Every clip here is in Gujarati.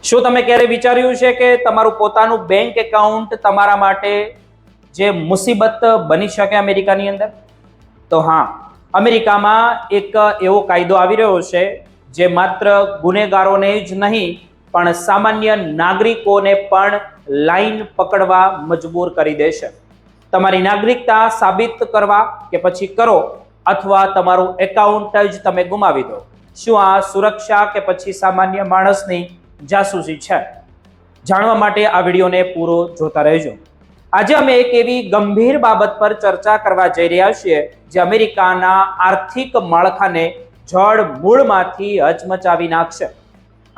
શું તમે ક્યારે વિચાર્યું છે કે તમારું પોતાનું બેંક એકાઉન્ટ તમારા માટે જે મુસીબત બની શકે અમેરિકાની અંદર? તો હા, અમેરિકામાં એક એવો કાયદો આવી રહ્યો છે જે માત્ર ગુનેગારોને જ નહીં પણ સામાન્ય નાગરિકોને પણ લાઈન પકડવા મજબૂર કરી દેશે. તમારી નાગરિકતા સાબિત કરવા કે પછી કરો અથવા તમારું એકાઉન્ટ જ તમે ગુમાવી દો. શું આ સુરક્ષા કે પછી સામાન્ય માણસની જાસૂસી છે? જાણવા માટે આ વિડીયોને પૂરો જોતા રહેજો. આજે અમે એક એવી ગંભીર બાબત પર ચર્ચા કરવા જઈ રહ્યા છીએ જે અમેરિકાના આર્થિક માળખાને જડ મૂળમાંથી હચમચાવી નાખશે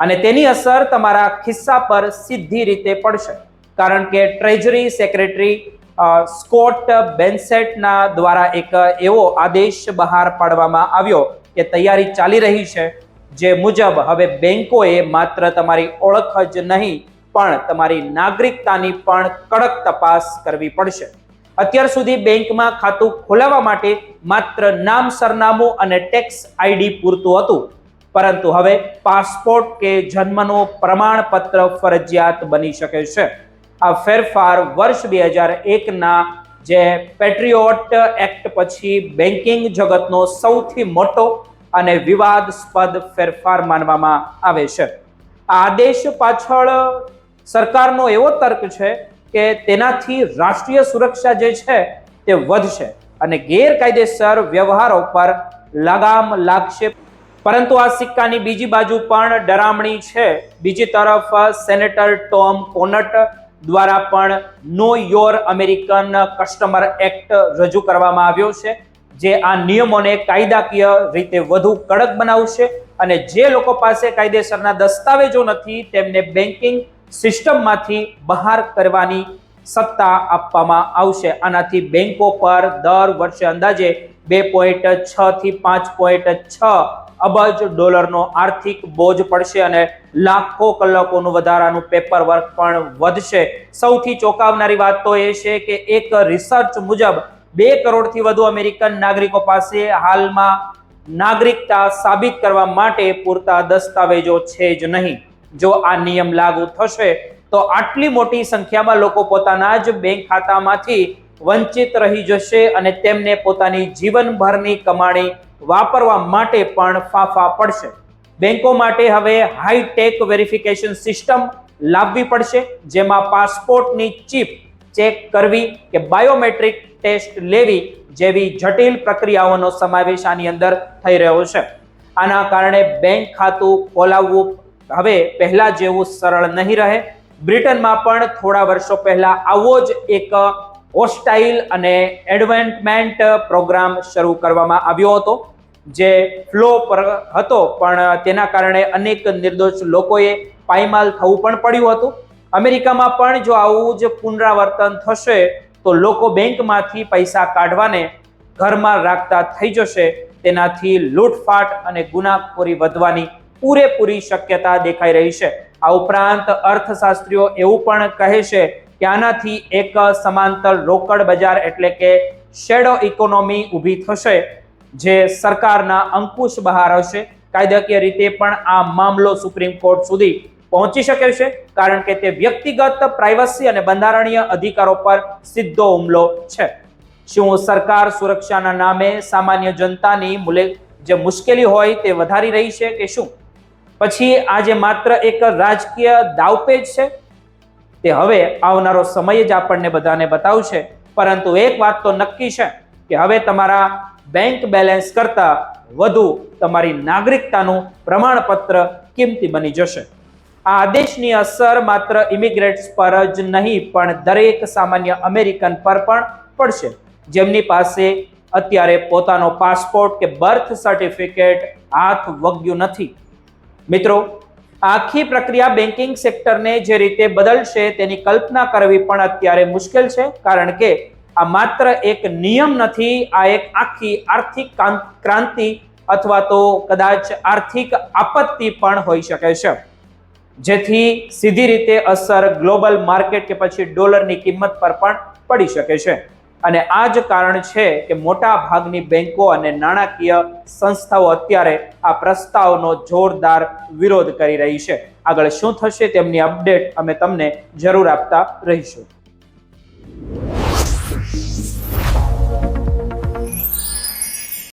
અને તેની અસર તમારા ખિસ્સા પર સીધી રીતે પડશે. કારણ કે ટ્રેઝરી સેક્રેટરી સ્કોટ બેન્સેટના દ્વારા એક એવો આદેશ બહાર પાડવામાં આવ્યો કે તૈયારી ચાલી રહી છે, જે મુજબ હવે બેંકોએ માત્ર તમારી ઓળખ જ નહીં પણ તમારી નાગરિકતાની પણ કડક તપાસ કરવી પડશે. અત્યાર સુધી બેંકમાં ખાતું ખોલાવવા માટે માત્ર નામ, સરનામું અને ટેક્સ આઈડી પૂરતું હતું, પરંતુ હવે પાસપોર્ટ કે જન્મનું પ્રમાણપત્ર ફરજિયાત બની શકે છે. આ ફેરફાર વર્ષ 2001ના જે પેટ્રિયોટ એક્ટ પછી બેન્કિંગ જગતનો સૌથી મોટો અને વિવાદાસ્પદ ફેરફાર માનવામાં આવે છે. આ આદેશ પાછળ સરકારનો એવો તર્ક છે કે તેનાથી રાષ્ટ્રીય સુરક્ષા જે છે તે વધશે અને ગેરકાયદેસર વ્યવહારો પર લગામ લાગશે. પરંતુ આ સિક્કાની બીજી બાજુ પણ ડરામણી છે. બીજી તરફ સેનેટર ટોમ કોનટ દ્વારા પણ know your American customer act રજૂ કરવામાં આવ્યો છે, જે આ નિયમોને કાયદાકીય રીતે વધુ કડક બનાવશે અને જે લોકો પાસે કાયદેસરના દસ્તાવેજો નથી તેમને બેન્કિંગ સિસ્ટમમાંથી બહાર કરવાની સત્તા આપવામાં આવશે. આનાથી બેંકો પર દર વર્ષે અંદાજે 2.6 થી 5.6 અબજ ડોલરનો આર્થિક બોજ પડશે અને લાખો કલાકોનું વધારાનું પેપર વર્ક પણ વધશે. સૌથી ચોંકાવનારી વાત તો એ છે કે એક રિસર્ચ મુજબ 2 કરોડથી વધુ અમેરિકન નાગરિકો પાસે હાલમાં નાગરિકતા સાબિત કરવા માટે પૂરતા દસ્તાવેજો છે જ નહીં. જો આ નિયમ લાગુ થશે તો આટલી મોટી સંખ્યામાં લોકો પોતાના જ બેંક ખાતામાંથી વંચિત રહી જશે અને તેમને પોતાની જીવનભરની કમાણી વાપરવા માટે પણ ફાફા પડશે. બેંકો માટે હવે હાઈટેક વેરિફિકેશન સિસ્ટમ લાવવી પડશે, જેમાં પાસપોર્ટની ચિપ ચેક કરવી કે બાયોમેટ્રિક ટેસ્ટ લેવી જેવી જટિલ પ્રક્રિયાઓનો સમાવેશ આની અંદર થઈ રહ્યો છે. આના કારણે બેંક ખાતું ખોલાવવું હવે પહેલા જેવું સરળ નહીં રહે. બ્રિટનમાં પણ થોડા વર્ષો પહેલા આવો જ એક હોસ્ટાઇલ અને એડવાન્સમેન્ટ પ્રોગ્રામ શરૂ કરવામાં આવ્યો હતો, જે ફ્લો પર હતો, પણ તેના કારણે અનેક નિર્દોષ લોકોએ પાયમાલ થવું પણ પડ્યું હતું. અમેરિકામાં પણ જો આવું જ પુનરાવર્તન થશે તો લોકો બેંકમાંથી પૈસા કાઢવાને ઘરમાં રાખતા થઈ જશે. તેનાથી લૂંટફાટ અને ગુનાખોરી વધવાની પૂરેપૂરી શક્યતા દેખાઈ રહી છે. આ ઉપરાંત અર્થશાસ્ત્રીઓ એવું પણ કહે છે કે આનાથી એક સમાંતર રોકડ બજાર એટલે કે શેડો ઇકોનોમી ઊભી થશે, જે સરકારના અંકુશ બહાર હશે. કાયદાકીય રીતે પણ આ મામલો સુપ્રીમ કોર્ટ સુધી પહોંચી શકે છે, કારણ કે તે વ્યક્તિગત પ્રાઇવસી અને બંધારણીય અધિકારો પર સીધો હુમલો છે. શું સરકાર સુરક્ષાના નામે સામાન્ય જનતાની જે મુશ્કેલી હોય તે વધારી રહી છે કે શું? પછી આ જે માત્ર એક રાજકીય દાવપેચ છે તે હવે આવનારો સમય જ આપણને બધાને બતાવશે. પરંતુ એક વાત તો નક્કી છે કે હવે તમારા બેંક બેલેન્સ કરતા વધુ તમારી નાગરિકતાનું પ્રમાણપત્ર કિંમતી બની જશે. આ આદેશની અસર માત્ર ઇમિગ્રેટ્સ પર જ નહીં પણ દરેક સામાન્ય અમેરિકન પર પણ પડશે, જેમની પાસે અત્યારે પોતાનો પાસપોર્ટ કે બર્થ સર્ટિફિકેટ હાથ વગ્યું નથી. મિત્રો, આખી પ્રક્રિયા બેન્કિંગ સેક્ટરને જે રીતે બદલશે તેની કલ્પના કરવી પણ અત્યારે મુશ્કેલ છે, કારણ કે આ માત્ર એક નિયમ નથી, આ એક આખી આર્થિક ક્રાંતિ અથવા તો કદાચ આર્થિક આપત્તિ પણ હોઈ શકે છે, જેથી સીધી રીતે અસર ગ્લોબલ માર્કેટ કે પછી ડોલરની કિંમત પર પણ પડી શકે છે. અને આ જ કારણ છે કે મોટા ભાગની બેંકો અને નાણાકીય સંસ્થાઓ અત્યારે આ પ્રસ્તાવનો જોરદાર વિરોધ કરી રહી છે. આગળ શું થશે તેમની અપડેટ અમે તમને જરૂર આપતા રહીશું.